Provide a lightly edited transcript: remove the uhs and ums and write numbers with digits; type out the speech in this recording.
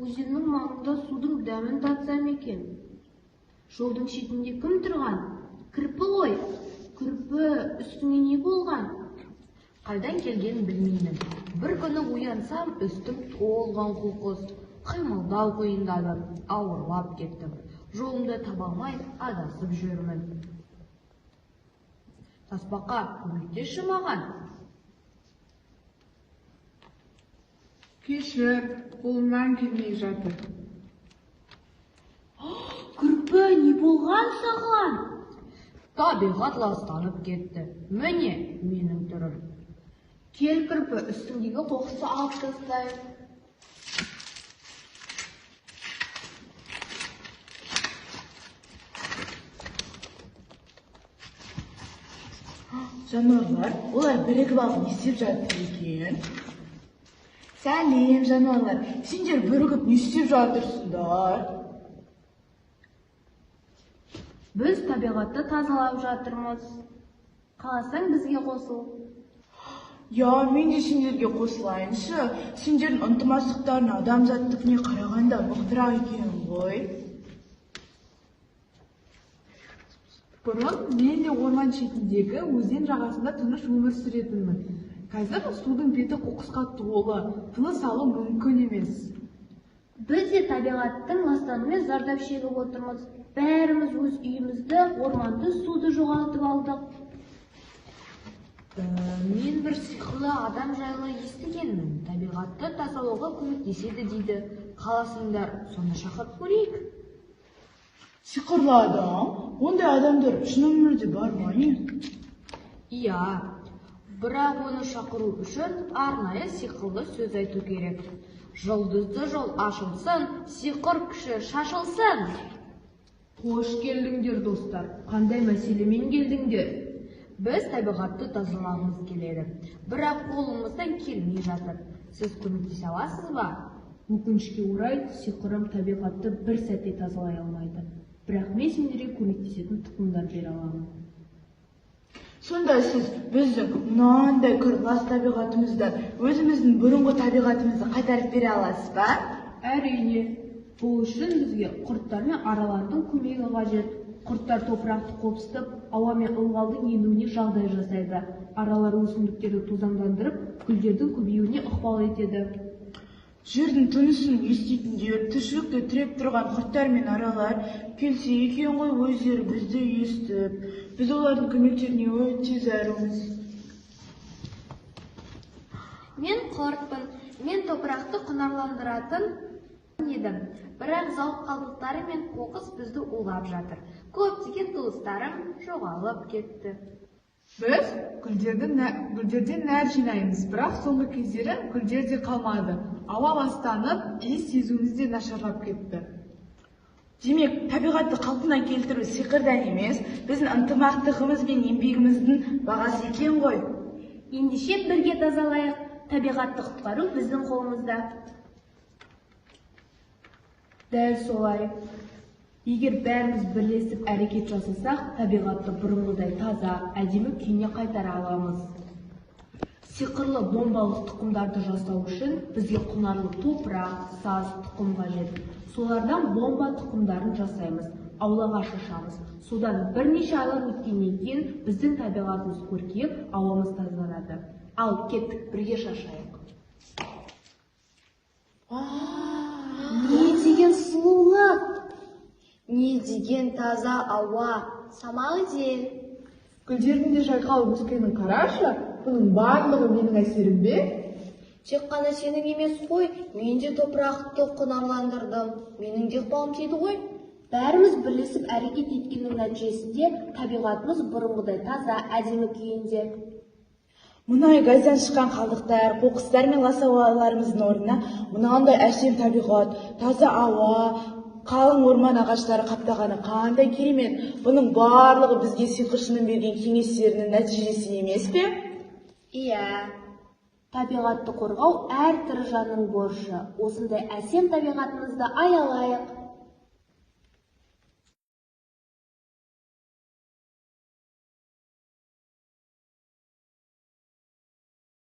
өзеннің маңында судың дәмін татсам екен. Жолдың шетінде кім тұрған? Кірпі ғой. Кірпі, үстіңе не болған? Қайдан келгенін білмеймін. Бір күні оянсам, үстім толған қоқыс. Қимылдау қиындады, ауырлап кеттім. Жолымды таба алмай адасып жүрмін. Тасбақа, көмектесші маған. Кешір, қолымнан келмей жатыр. Кірпі, не болған саған? Табиғат ластанып кетті. Міне менің түрім. Кел Кірпі, үстіңдегі қоқысты алып тастайық. Жануарлар, олар бірігіп алып не істеп жатыр екен? Сәлем, жануарлар, сендер бірігіп не істеп жатырсыңдар? Біз табиғатты тазалап жатырмыз. Қаласаң бізге қосыл. Я, мен де сендерге қосылайыншы. Сендердің ынтымақтастықтарың адамзаттікіне қарағанда мықтырақ екен ғой. Бұрын мен де орман шетіндегі өзен жағасында тыныш өмір сүретінмін. Қазір судың беті қоқысқа толы, тыныс алу мүмкін емес. Біз де табиғаттың ластануымен зардап шегіп отырмыз. Бәріміз өз үйімізді, орманды, суды жоғалтып алдық. Мен бір сиқырлы адам жайлы естігенмін. Табиғатты тазалауға көмектеседі дейді. Қаласыңдар, соны шақырып көрейік. Сиқырлы адам? Ондай адамдар шын өмірде бар ма? Иә, бірақ оны шақыру үшін арнайы сиқырлы сөз айту керек. Жұлдызды жол ашылсын, сиқыр күші шашылсын. Қош келдіңдер, достар. Қандай мәселемен келдіңдер? Біз табиғатты тазалағымыз келеді, бірақ қолымыздан келмей жатыр. Сіз көмектесе аласыз ба? Өкінішке орай, сиқырым табиғатты бір сәтте тазалай алмайды. Бірақ мен сендерге көмектесетін тұқымдар бере аламын. Сонда сіз біздің мынандай лас табиғатымыздан өзіміздің бұрынғы табиғатымызды қайтарып бере аласыз ба? Әрине, бұл үшін бізге құрттар мен аралардың көмегі қажет. Құрттар топырақты қопсытып, ауа мен ылғалдың енуіне жағдай жасайды. Аралар өсімдіктерді тозаңдандырып, гүлдердің көбеюіне ықпал етеді. Жердің тынысын еститіндер, тіршілікті тіреп тұрған құрттар мен аралар келсе екен ғой өздері бізді естіп. Біз олардың көмектеріне өте зәруміз. Мен құртпын, мен топырақты құнарландыратын едім. Бірақ зауыт қалдықтары мен қоқыс бізді улап жатыр. Көптеген туыстарым жоғалып кетті. Біз гүлдерден нәр жинаймыз, бірақ соңғы кездері гүлдер де қалмады. Ауа ластанып, иіс сезуіміз де нашарлап кетті. Демек, табиғатты қалпына келтіру сиқырдан емес, біздің ынтымақтығымыз бен еңбегіміздің бағасы екен ғой. Ендеше бірге тазалайық. Табиғатты құтқару біздің қолымызда. Дәл солай. Егер бәріміз бірлесіп әрекет жасасақ, табиғатты бұрынғыдай таза, әдемі күйіне қайтара аламыз. Сиқырлы бомбалық тұқымдарды жасау үшін бізге құнарлы топырақ, саз, тұқым қажет. Солардан бомба тұқымдарын жасаймыз, аулаға шашамыз. Содан бірнеше айлар өткеннен кейін біздің табиғатымыз көркейіп, ауамыз тазаланады. Ал кеттік, бірге шашайық. Не деген сұлулық, не деген таза ауа, самал идея. Гүлдердің де жайқалып өскенін қарашы, бұның барлығы менің әсерім бе? Тек қана сенің емес қой, мен де топырақты құнарландырдым. Менің де ықпалым тиді ғой. Бәріміз бірлесіп әрекет еткеннің нәтижесінде табиғатымыз бұрынғыдай таза, әдемі күйінде. Мұнай газдан шыққан қалдықтар, қоқыстар мен лас ауаларымыздың орнына мынандай әсем табиғат, таза ауа, қалың орман ағаштары қаптағаны қандай керемет. Бұның барлығы бізге сиқыршының берген кеңестерінің нәтижесі емес пе? Иә, табиғатты қорғау әр тірі жанның борышы. Осындай әсем табиғатымызды аялайық.